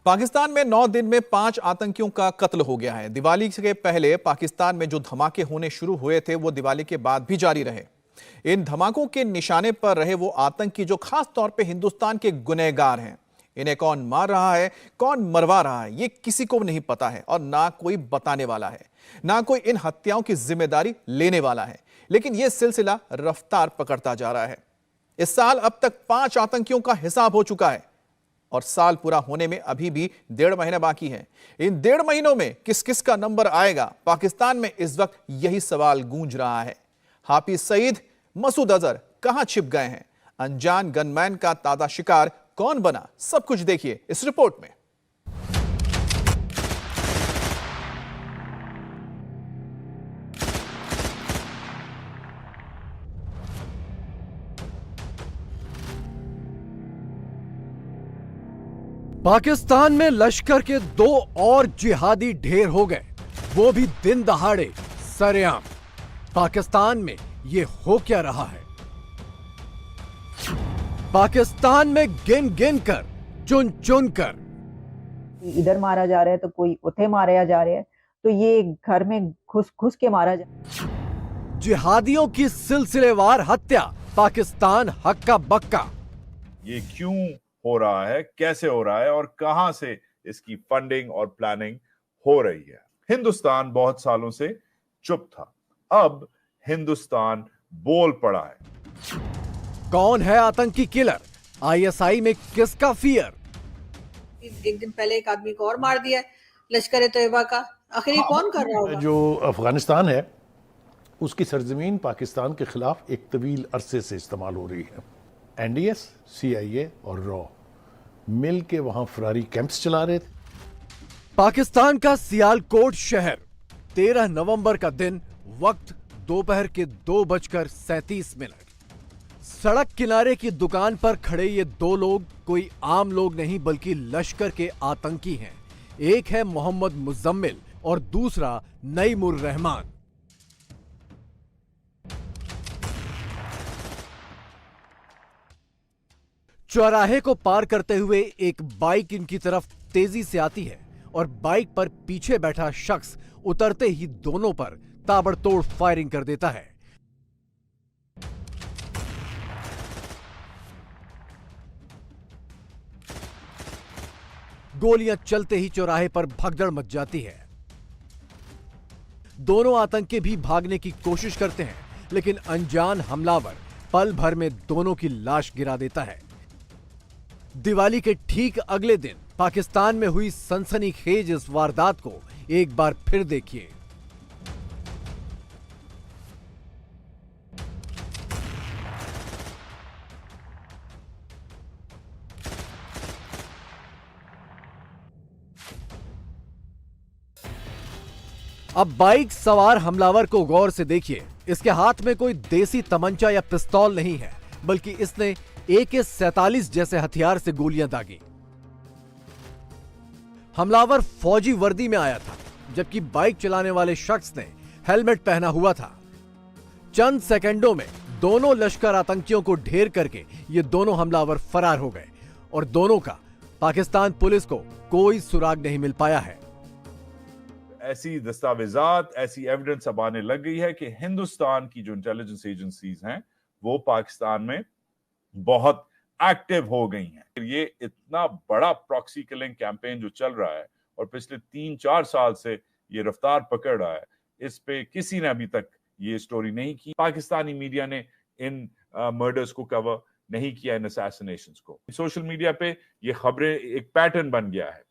पाकिस्तान में 9 दिन में 5 आतंकियों का कत्ल हो गया है। दिवाली के पहले पाकिस्तान में जो धमाके होने शुरू हुए थे वो दिवाली के बाद भी जारी रहे। इन धमाकों के निशाने पर रहे वो आतंकी जो खास तौर पे हिंदुस्तान के गुनहगार हैं। इन्हें कौन मार रहा है, कौन मरवा रहा है, ये किसी को नहीं पता है और ना कोई बताने वाला है, ना कोई इन हत्याओं की जिम्मेदारी लेने वाला है। लेकिन यह सिलसिला रफ्तार पकड़ता जा रहा है। इस साल अब तक 5 आतंकियों का हिसाब हो चुका है और साल पूरा होने में अभी भी 1.5 महीना बाकी है। इन 1.5 महीनों में किस किस का नंबर आएगा, पाकिस्तान में इस वक्त यही सवाल गूंज रहा है। हाफिज सईद, मसूद अजहर कहां छिप गए हैं? अनजान गनमैन का ताजा शिकार कौन बना? सब कुछ देखिए इस रिपोर्ट में। पाकिस्तान में लश्कर के 2 और जिहादी ढेर हो गए, वो भी दिन दहाड़े, सरेआम। पाकिस्तान में ये हो क्या रहा है? पाकिस्तान में गिन गिन कर, चुन चुन कर, इधर मारा जा रहा है तो कोई उथे मारा जा रहा है, तो ये घर में घुस घुस के मारा जा। जिहादियों की सिलसिलेवार हत्या, पाकिस्तान हक्का बक्का। ये क्यों हो रहा है, कैसे हो रहा है और कहां से इसकी फंडिंग और प्लानिंग हो रही है? हिंदुस्तान बहुत सालों से चुप था, अब हिंदुस्तान बोल पड़ा है। कौन है आतंकी किलर? आईएसआई में किसका फियर? एक दिन पहले एक आदमी को और मार दिया लश्कर तैयबा का। आखिर ये कौन कर रहा होगा? जो अफगानिस्तान है उसकी सरजमीन पाकिस्तान के खिलाफ एक तवील अरसे से इस्तेमाल हो रही है। एनडीएस, सीआईए और रॉ मिल के वहां फरारी कैंप्स चला रहे थे। पाकिस्तान का सियालकोट शहर, 13 नवंबर का दिन, वक्त दोपहर के 2:37। सड़क किनारे की दुकान पर खड़े ये 2 लोग कोई आम लोग नहीं बल्कि लश्कर के आतंकी हैं। एक है मोहम्मद मुजम्मिल और दूसरा नईमुर रहमान। चौराहे को पार करते हुए एक बाइक इनकी तरफ तेजी से आती है और बाइक पर पीछे बैठा शख्स उतरते ही दोनों पर ताबड़तोड़ फायरिंग कर देता है। गोलियां चलते ही चौराहे पर भगदड़ मच जाती है। दोनों आतंकी भी भागने की कोशिश करते हैं, लेकिन अनजान हमलावर पल भर में दोनों की लाश गिरा देता है। दिवाली के ठीक अगले दिन पाकिस्तान में हुई सनसनीखेज इस वारदात को एक बार फिर देखिए। अब बाइक सवार हमलावर को गौर से देखिए। इसके हाथ में कोई देसी तमंचा या पिस्तौल नहीं है, बल्कि इसने AK-47 जैसे हथियार से गोलियां दागी। हमलावर फौजी वर्दी में आया था, जबकि बाइक चलाने वाले शख्स ने हेलमेट पहना हुआ था। चंद सेकंडों में दोनों लश्कर आतंकियों को ढेर करके ये दोनों हमलावर फरार हो गए और दोनों का पाकिस्तान पुलिस को कोई सुराग नहीं मिल पाया है। ऐसी दस्तावेजात, ऐसी एविडेंस अब आने लग गई है कि हिंदुस्तान की जो इंटेलिजेंस एजेंसीज हैं वो पाकिस्तान में बहुत एक्टिव हो गई हैं। ये इतना बड़ा प्रॉक्सी किलिंग कैंपेन जो चल रहा है और पिछले 3-4 साल से ये रफ्तार पकड़ रहा है, इस पे किसी ने अभी तक ये स्टोरी नहीं की। पाकिस्तानी मीडिया ने इन मर्डर्स को कवर नहीं किया, इन असैसिनेशंस को। सोशल मीडिया पे ये खबरें एक पैटर्न बन गया है।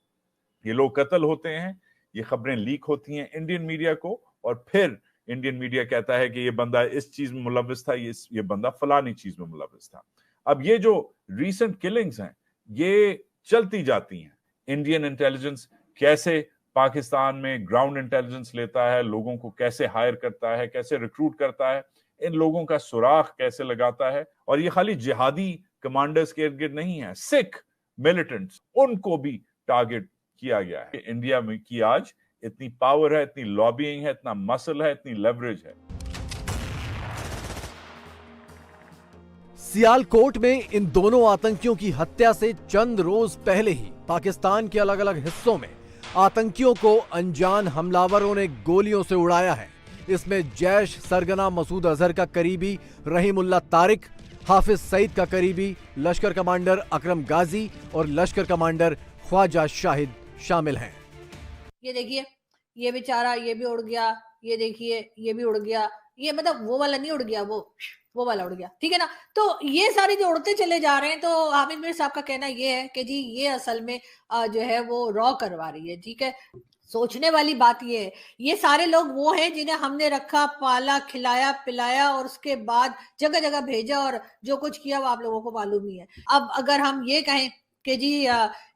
ये लोग कत्ल होते हैं, ये खबरें लीक होती हैं इंडियन मीडिया को और फिर इंडियन मीडिया कहता है कि ये बंदा इस चीज में मुलव्विस था, ये बंदा फलानी चीज में मुलव्विस था। अब ये जो रीसेंट किलिंग्स हैं ये चलती जाती हैं। इंडियन इंटेलिजेंस कैसे पाकिस्तान में ग्राउंड इंटेलिजेंस लेता है, लोगों को कैसे हायर करता है, कैसे रिक्रूट करता है, इन लोगों का सुराख कैसे लगाता है। और ये खाली जिहादी कमांडर्स के इर्द गिर्द नहीं है, सिख मिलिटेंट्स, उनको भी टारगेट किया गया है। इंडिया में की आज इतनी पावर है, इतनी लॉबिंग है, इतना मसल है, इतनी लेवरेज है। सियालकोट में इन दोनों आतंकियों की हत्या से चंद रोज पहले ही पाकिस्तान के अलग अलग हिस्सों में आतंकियों को अनजान हमलावरों ने गोलियों से उड़ाया है। इसमें जैश सरगना मसूद अजहर का करीबी रहीमुल्लाह तारिक, हाफिज सईद का करीबी लश्कर कमांडर अकरम गाजी और लश्कर कमांडर ख्वाजा शाहिद शामिल हैं। ये देखिए, ये बेचारा ये भी उड़ गया, ये देखिए ये भी उड़ गया, ये मतलब वो वाला नहीं उड़ गया, वो वाला उड़ गया, ठीक है ना। तो ये सारे जो उड़ते चले जा रहे हैं, तो हामिद मीर साहब का कहना ये है कि जी ये असल में जो है वो रॉ करवा रही है, ठीक है। सोचने वाली बात ये है, ये सारे लोग वो हैं जिन्हें हमने रखा, पाला, खिलाया, पिलाया और उसके बाद जगह जगह भेजा और जो कुछ किया वो आप लोगों को मालूम ही है। अब अगर हम ये कहें कि जी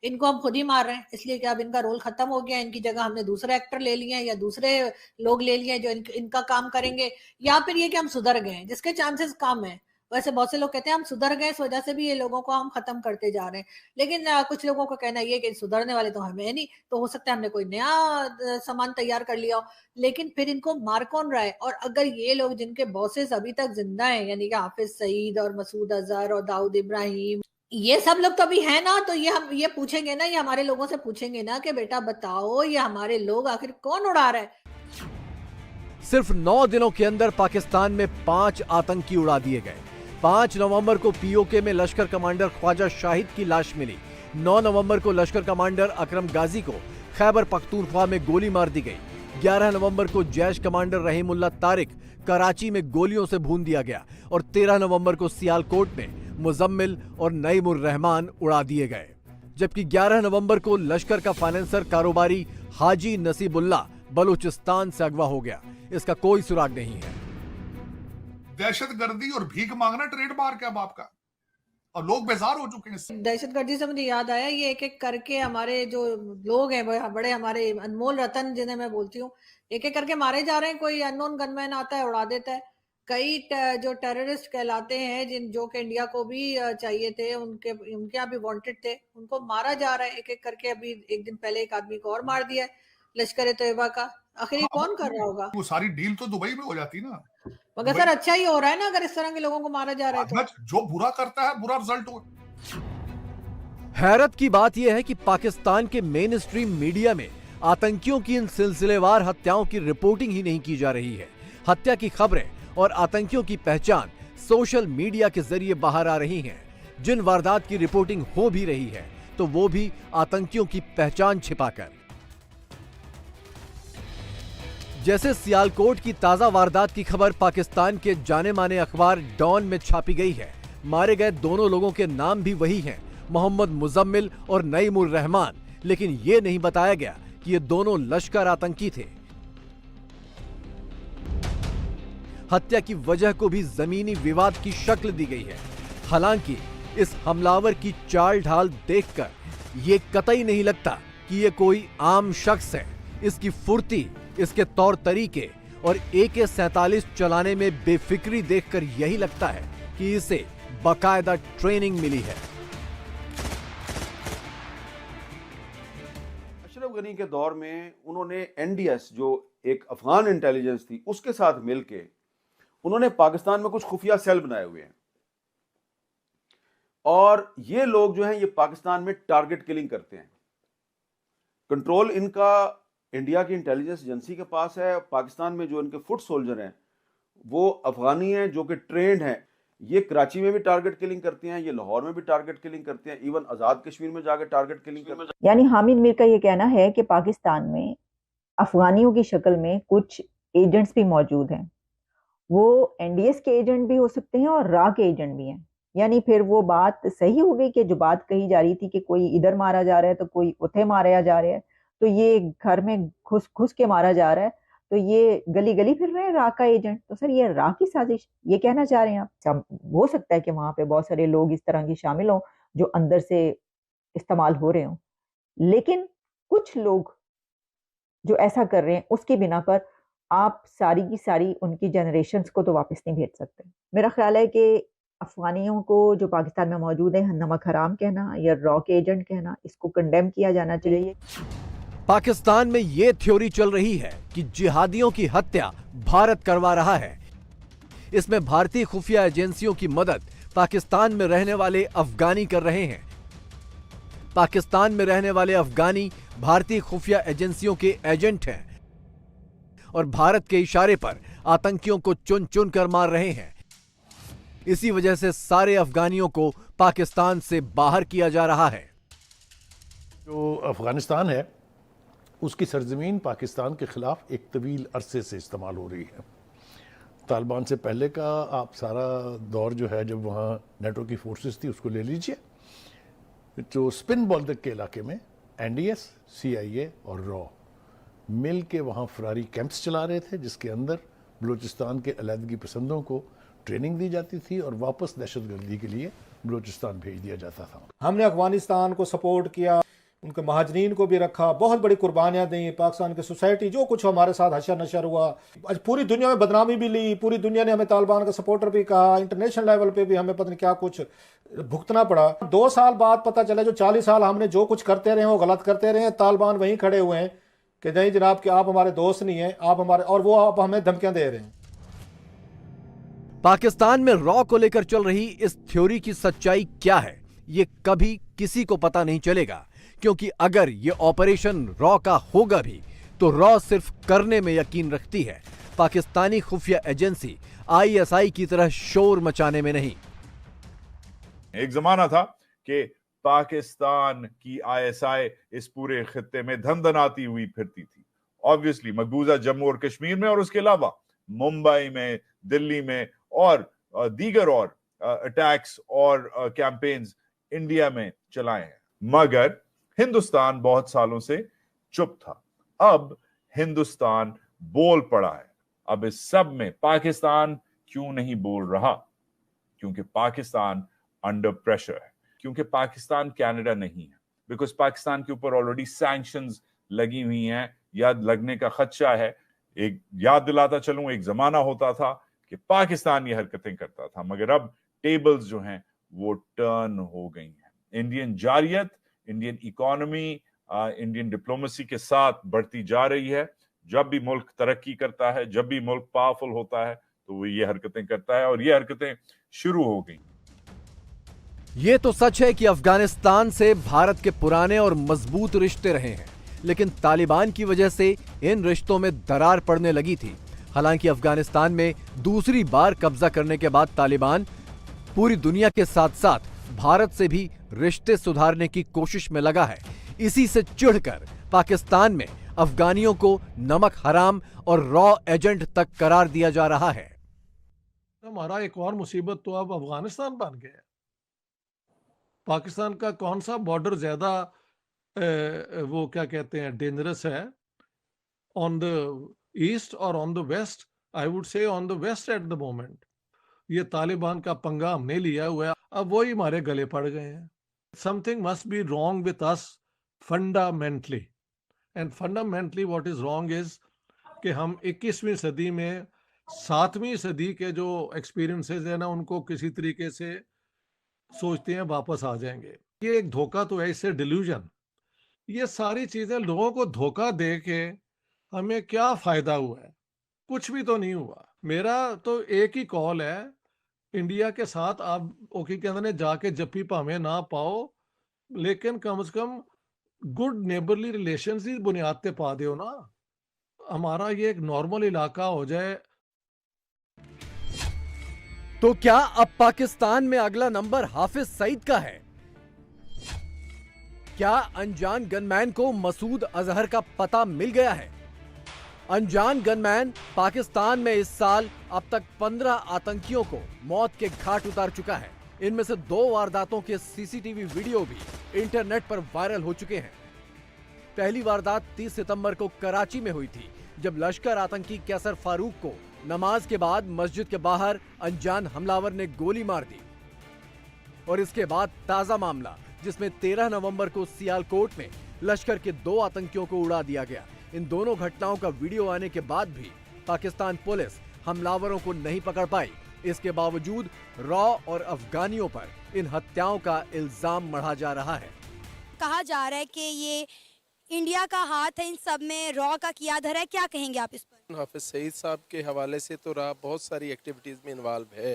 इनको हम खुद ही मार रहे हैं इसलिए कि अब इनका रोल खत्म हो गया, इनकी जगह हमने दूसरे एक्टर ले लिए हैं या दूसरे लोग ले लिए हैं जो इनका काम करेंगे, या फिर ये कि हम सुधर गए हैं, जिसके चांसेस कम है। वैसे बहुत से लोग कहते हैं हम सुधर गए, इस वजह से भी ये लोगों को हम खत्म करते जा रहे हैं। लेकिन कुछ लोगों का कहना ये कि सुधरने वाले तो हमें नहीं, तो हो सकता है हमने कोई नया सामान तैयार कर लिया हो। लेकिन फिर इनको मार कौन रहा है? और अगर ये लोग जिनके बॉसेस अभी तक जिंदा हैं, यानी कि हाफिज सईद और मसूद अजहर और दाऊद इब्राहिम, ये सब लोग तो अभी है ना, तो ये हम ये पूछेंगे ना, ये हमारे लोगों से पूछेंगे ना कि बेटा बताओ ये हमारे लोग आखिर कौन उड़ा रहा है। सिर्फ 9 दिनों के अंदर पाकिस्तान में 5 आतंकी उड़ा दिए गए। 5 नवंबर को पीओके में लश्कर कमांडर ख्वाजा शाहिद की लाश मिली। 9 नवंबर को लश्कर कमांडर अकरम गाजी को खैबर पख्तूनख्वा में गोली मार दी गई। 11 नवंबर को जैश कमांडर रहीमुल्लाह तारिक कराची में गोलियों से भून दिया गया और 13 नवंबर को सियालकोट में मुजम्मिल और नईमुर रहमान उड़ा दिए गए। जबकि 11 नवंबर को लश्कर का फाइनेंसर कारोबारी हाजी नसीबुल्लाह बलूचिस्तान से अगवा हो गया। इसका कोई सुराग नहीं है। दहशतगर्दी और भीख मांगना ट्रेडमार्क है अब आपका, और लोग बेजार हो चुके हैं। दहशतगर्दी से मुझे याद आया, ये एक एक करके हमारे जो लोग हैं, बड़े हमारे अनमोल रतन जिन्हें मैं बोलती हूँ, एक एक करके मारे जा रहे हैं। कोई अननोन गनमैन आता है उड़ा देता है। कई जो टेररिस्ट कहलाते हैं जो कि इंडिया को भी चाहिए थे, उनके यहाँ भी वांटेड थे, उनको मारा जा रहा है एक एक करके। अभी एक दिन पहले एक आदमी को और मार दिया है लश्कर तैयबा का। आखिर कौन कर रहा होगा? वो सारी डील तो दुबई में हो जाती ना। मगर सर अच्छा ही हो रहा है ना, अगर इस तरह के लोगों को मारा जा रहा है तो। जो बुरा करता है बुरा रिजल्ट हो। हैरत की बात यह है कि पाकिस्तान के मेन स्ट्रीम मीडिया में आतंकियों की इन सिलसिलेवार हत्याओं की रिपोर्टिंग ही नहीं की जा रही है। हत्या की खबरें और आतंकियों की पहचान सोशल मीडिया के जरिए बाहर आ रही हैं। जिन वारदात की रिपोर्टिंग हो भी रही है तो वो भी आतंकियों की पहचान छिपाकर। जैसे सियालकोट की ताजा वारदात की खबर पाकिस्तान के जाने माने अखबार डॉन में छापी गई है। मारे गए दोनों लोगों के नाम भी वही हैं, मोहम्मद मुजम्मिल और नईमुर रहमान। लेकिन ये नहीं बताया गया कि ये दोनों लश्कर आतंकी थे। हत्या की वजह को भी जमीनी विवाद की शक्ल दी गई है। हालांकि इस हमलावर की चाल ढाल देखकर ये कतई नहीं लगता कि ये कोई आम शख्स है। इसकी फुर्ती, इसके तौर तरीके और AK-47 चलाने में बेफिक्री देखकर यही लगता है कि इसे बाकायदा ट्रेनिंग मिली है। अशरफ गनी के दौर में उन्होंने NDS जो एक अफगान इंटेलिजेंस थी उसके साथ मिलके उन्होंने पाकिस्तान में कुछ खुफिया सेल बनाए हुए हैं, और ये लोग जो हैं ये पाकिस्तान में टारगेट किलिंग करते हैं। कंट्रोल इनका इंडिया की इंटेलिजेंस एजेंसी के पास है। पाकिस्तान में जो इनके फुट सोल्जर हैं वो अफगानी हैं जो कि ट्रेंड हैं। ये कराची में भी टारगेट किलिंग करते हैं, ये लाहौर में भी टारगेट किलिंग करते हैं, इवन आजाद कश्मीर में जाकर टारगेट किलिंग करते हैं। यानी हामिद मीर का ये कहना है कि पाकिस्तान में अफगानियों की शक्ल में कुछ एजेंट्स भी मौजूद हैं। वो NDS के एजेंट भी हो सकते हैं और RA के एजेंट भी हैं। यानी फिर वो बात सही हो गई कि जो बात कही जा रही थी कि कोई इधर मारा जा रहा है तो कोई उथे मारा जा रहा है, तो ये घर में घुस के मारा जा रहा है, तो ये गली गली फिर रहे हैं RA का एजेंट। तो सर ये RA की साजिश ये कहना चाह रहे हैं आप? हो सकता है कि वहां पे बहुत सारे लोग इस तरह के शामिल हों जो अंदर से इस्तेमाल हो रहे हों, लेकिन कुछ लोग जो ऐसा कर रहे हैं उसकी बिना पर आप सारी की सारी उनकी जनरेशन्स को तो वापस नहीं भेज सकते। मेरा ख्याल है कि अफगानियों को जो पाकिस्तान में मौजूद है नमक हराम कहना या RA के एजेंट कहना, इसको कंडेम किया जाना चाहिए। पाकिस्तान में यह थ्योरी चल रही है कि जिहादियों की हत्या भारत करवा रहा है। इसमें भारतीय खुफिया एजेंसियों की मदद पाकिस्तान में रहने वाले अफगानी कर रहे हैं। पाकिस्तान में रहने वाले अफगानी भारतीय खुफिया एजेंसियों के एजेंट हैं और भारत के इशारे पर आतंकियों को चुन चुन कर मार रहे हैं। इसी वजह से सारे अफगानियों को पाकिस्तान से बाहर किया जा रहा है। जो अफगानिस्तान है उसकी सरजमीन पाकिस्तान के खिलाफ एक तवील अरसे से इस्तेमाल हो रही है। तालिबान से पहले का आप सारा दौर जो है जब वहाँ नेटो की फोर्सेस थी उसको ले लीजिए। जो स्पिन बॉल्दक के इलाके में NDS, CIA और रॉ मिल के वहाँ फरारी कैंप्स चला रहे थे, जिसके अंदर बलूचिस्तान के अलहदगी पसंदों को ट्रेनिंग दी जाती थी और वापस दहशतगर्दी के लिए बलूचिस्तान भेज दिया जाता था। हमने अफगानिस्तान को सपोर्ट किया, उनके महाजरीन को भी रखा, बहुत बड़ी कुर्बानियां दी। पाकिस्तान की सोसाइटी जो कुछ हमारे साथ हशर नशर हुआ, आज पूरी दुनिया में बदनामी भी ली, पूरी दुनिया ने हमें तालिबान का सपोर्टर भी कहा, इंटरनेशनल लेवल पे भी हमें पता नहीं क्या कुछ भुगतना पड़ा। 2 साल बाद पता चला जो 40 साल हमने जो कुछ करते रहे वो गलत करते रहे। तालिबान वहीं खड़े हुए हैं कि नहीं जनाब कि आप हमारे दोस्त नहीं हैं, आप हमारे, और वो आप हमें धमकियां दे रहे हैं। पाकिस्तान में रॉ को लेकर चल रही इस थ्योरी की सच्चाई क्या है, ये कभी किसी को पता नहीं चलेगा, क्योंकि अगर ये ऑपरेशन रॉ का होगा भी तो रॉ सिर्फ करने में यकीन रखती है, पाकिस्तानी खुफिया एजेंसी ISI की तरह शोर मचाने में नहीं। एक जमाना था कि पाकिस्तान की ISI इस पूरे खित्ते में धनधनाती हुई फिरती थी। ऑब्वियसली मकबूजा जम्मू और कश्मीर में और उसके अलावा मुंबई में, दिल्ली में और दीगर और अटैक्स और कैंपेन्स इंडिया में चलाए हैं, मगर हिंदुस्तान बहुत सालों से चुप था। अब हिंदुस्तान बोल पड़ा है। अब इस सब में पाकिस्तान क्यों नहीं बोल रहा? क्योंकि पाकिस्तान अंडर प्रेशर है, क्योंकि पाकिस्तान कनाडा नहीं है, बिकॉज पाकिस्तान के ऊपर ऑलरेडी सैंक्शंस लगी हुई हैं या लगने का खदशा है। एक याद दिलाता चलूं, एक जमाना होता था कि पाकिस्तान ये हरकतें करता था, मगर अब टेबल्स जो हैं वो टर्न हो गई हैं। इंडियन जारियत, इंडियन इकोनॉमी, इंडियन डिप्लोमेसी के साथ बढ़ती जा रही है। जब भी मुल्क तरक्की करता है, जब भी मुल्क पावरफुल होता है, तो वो ये हरकतें करता है और ये हरकतें शुरू हो गई। ये तो सच है कि अफगानिस्तान से भारत के पुराने और मजबूत रिश्ते रहे हैं, लेकिन तालिबान की वजह से इन रिश्तों में दरार पड़ने लगी थी। हालांकि अफगानिस्तान में दूसरी बार कब्जा करने के बाद तालिबान पूरी दुनिया के साथ साथ भारत से भी रिश्ते सुधारने की कोशिश में लगा है। इसी से चिढ़कर पाकिस्तान में अफगानियों को नमक हराम और रॉ एजेंट तक करार दिया जा रहा है। हमारा एक और मुसीबत तो अब अफगानिस्तान बन गया है। पाकिस्तान का कौन सा बॉर्डर ज्यादा वो क्या कहते हैं डेंजरस है, ऑन द ईस्ट और on the west? I would say on the west at the moment. ये तालिबान का पंगा हमने लिया हुआ है, अब वही हमारे गले पड़ गए हैं। Something must be wrong with us fundamentally, and fundamentally what is wrong is कि हम 21वीं सदी में 7वीं सदी के जो एक्सपीरियंसेस है ना, उनको किसी तरीके से सोचते हैं वापस आ जाएंगे। ये एक धोखा तो है, इससे डिल्यूजन। ये सारी चीजें लोगों को धोखा दे के हमें क्या फायदा हुआ है? कुछ भी तो नहीं हुआ। मेरा तो एक ही कॉल है, इंडिया के साथ आप ओके के अंदर जाके जप्पी भावे ना पाओ, लेकिन कम से कम गुड नेबरली रिलेशंस की बुनियाद पे पा दो ना। हमारा ये एक नॉर्मल इलाका हो जाए। तो क्या अब पाकिस्तान में अगला नंबर हाफिज सईद का है? क्या अनजान गनमैन को मसूद अजहर का पता मिल गया है? अनजान गनमैन पाकिस्तान में इस साल अब तक 15 आतंकियों को मौत के घाट उतार चुका है। इनमें से 2 वारदातों के CCTV वीडियो भी इंटरनेट पर वायरल हो चुके हैं। पहली वारदात 30 सितंबर को कराची में हुई थी, जब लश्कर आतंकी कैसर फारूक को नमाज के बाद मस्जिद के बाहर अनजान हमलावर ने गोली मार दी। और इसके बाद ताजा मामला, जिसमें 13 नवंबर को सियालकोट में लश्कर के 2 आतंकियों को उड़ा दिया गया। इन दोनों घटनाओं का वीडियो आने के बाद भी पाकिस्तान पुलिस हमलावरों को नहीं पकड़ पाई। इसके बावजूद रॉ और अफगानियों पर इन हत्याओं का इल्जाम मढ़ा जा रहा है। कहा जा रहा है कि ये इंडिया का हाथ है इन सब में, रॉ का किया धरा है, क्या कहेंगे आप इस पर? हाफिज सईद साहब के हवाले से तो रॉ बहुत सारी एक्टिविटीज में इन्वॉल्व है,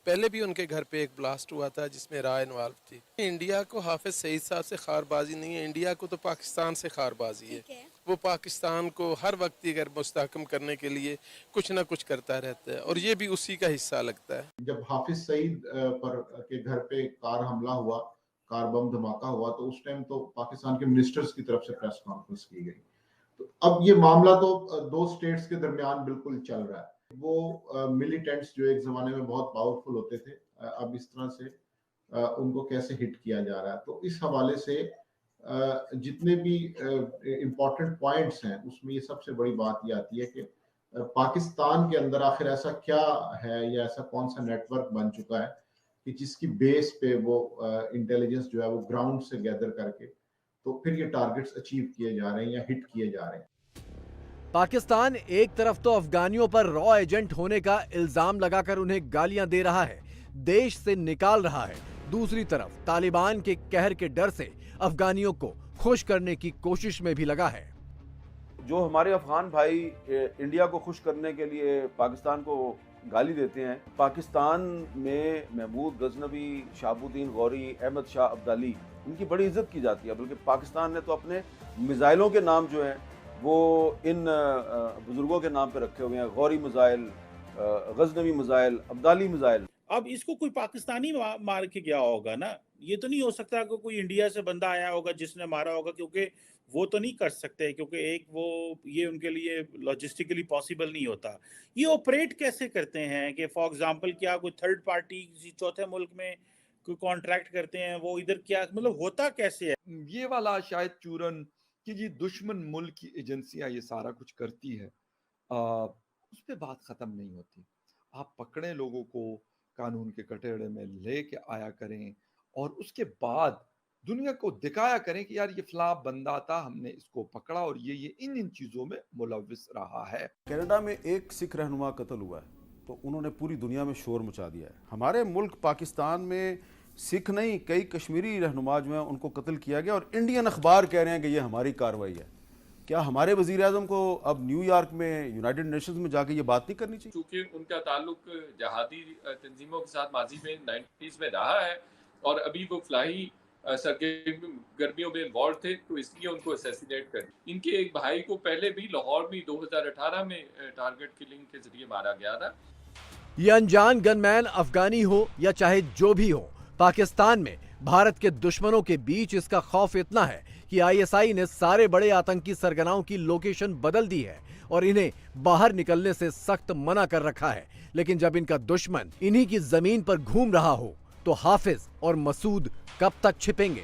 पहले भी उनके घर पे एक ब्लास्ट हुआ था जिसमें राय इन्वॉल्व थी। इंडिया को हाफिज सईद साहब से खारबाजी नहीं है, इंडिया को तो पाकिस्तान से खारबाजी है। वो पाकिस्तान को हर वक्त अगर मुस्तहकम करने के लिए कुछ ना कुछ करता रहता है और ये भी उसी का हिस्सा लगता है। जब हाफिज सईद पर के घर पे कार हमला हुआ, कार बम धमाका हुआ, तो उस टाइम तो पाकिस्तान के मिनिस्टर्स की तरफ से प्रेस कॉन्फ्रेंस की गई। तो अब ये मामला तो दो स्टेट्स के दरमियान बिल्कुल चल रहा है। वो मिलिटेंट्स जो एक जमाने में बहुत पावरफुल होते थे, अब इस तरह से उनको कैसे हिट किया जा रहा है। तो इस हवाले से जितने भी इम्पोर्टेंट पॉइंट्स हैं उसमें ये सबसे बड़ी बात ये आती है कि पाकिस्तान के अंदर आखिर ऐसा क्या है या ऐसा कौन सा नेटवर्क बन चुका है कि जिसकी बेस पे वो इंटेलिजेंस जो है वो ग्राउंड से गैदर करके तो फिर ये टारगेट्स अचीव किए जा रहे हैं या हिट किए जा रहे हैं। पाकिस्तान एक तरफ तो अफगानियों पर रॉ एजेंट होने का इल्जाम लगाकर उन्हें गालियां दे रहा है, देश से निकाल रहा है, दूसरी तरफ तालिबान के कहर के डर से अफगानियों को खुश करने की कोशिश में भी लगा है। जो हमारे अफगान भाई इंडिया को खुश करने के लिए पाकिस्तान को गाली देते हैं, पाकिस्तान में महमूद गजनवी, शहाबुद्दीन गौरी, अहमद शाह अब्दाली, इनकी बड़ी इज्जत की जाती है। बल्कि पाकिस्तान ने तो अपने मिसाइलों के नाम जो हैं वो इन बुजुर्गों के नाम पे रखे हुए हैं, Gauri missile, Ghaznavi missile, Abdali missile. अब इसको कोई पाकिस्तानी मार के गया होगा ना, ये तो नहीं हो सकता कि कोई इंडिया से बंदा आया होगा जिसने मारा होगा, क्योंकि वो तो नहीं कर सकते, क्योंकि एक वो ये उनके लिए लॉजिस्टिकली पॉसिबल नहीं होता। ये ऑपरेट कैसे करते हैं कि फॉर एग्जांपल क्या कोई थर्ड पार्टी किसी चौथे मुल्क में कोई कॉन्ट्रैक्ट करते हैं, वो इधर क्या मतलब होता कैसे है? ये वाला शायद चूरन कि जी दुश्मन मुल्क की एजेंसियां ये सारा कुछ करती है, उस पर बात खत्म नहीं होती। आप पकड़े लोगों को कानून के कटघरे में लेके आया करें और उसके बाद दुनिया को दिखाया करें कि यार ये फला बंदा था, हमने इसको पकड़ा और ये इन चीजों में मुलव्विस रहा है। कनाडा में एक सिख रहनुमा कत्ल हुआ है तो उन्होंने पूरी दुनिया में शोर मचा दिया है। हमारे मुल्क पाकिस्तान में सिख नहीं, कई कश्मीरी रहनुमा जो हैं उनको कत्ल किया गया और इंडियन अखबार कह रहे हैं कि ये हमारी कार्रवाई है। क्या हमारे वजीर आज़म को अब न्यूयॉर्क में यूनाइटेड नेशंस में जाके ये बात नहीं करनी चाहिए? क्योंकि उनका ताल्लुक जहादी तंजीमों के साथ माजी में 90s में रहा है और अभी वो फ्लाई सरगर्मियों में इन्वॉल्व थे, तो इसलिए उनको असैसिनेट कर। इनके एक भाई को पहले भी लाहौर में 2018 में टारगेट किलिंग के जरिए मारा गया था। ये अनजान गनमैन अफगानी हो या चाहे जो भी हो, पाकिस्तान में भारत के दुश्मनों के बीच इसका खौफ इतना है कि आईएसआई ने सारे बड़े आतंकी सरगनाओं की लोकेशन बदल दी है और इन्हें बाहर निकलने से सख्त मना कर रखा है। लेकिन जब इनका दुश्मन इन्हीं की जमीन पर घूम रहा हो तो हाफिज और मसूद कब तक छिपेंगे?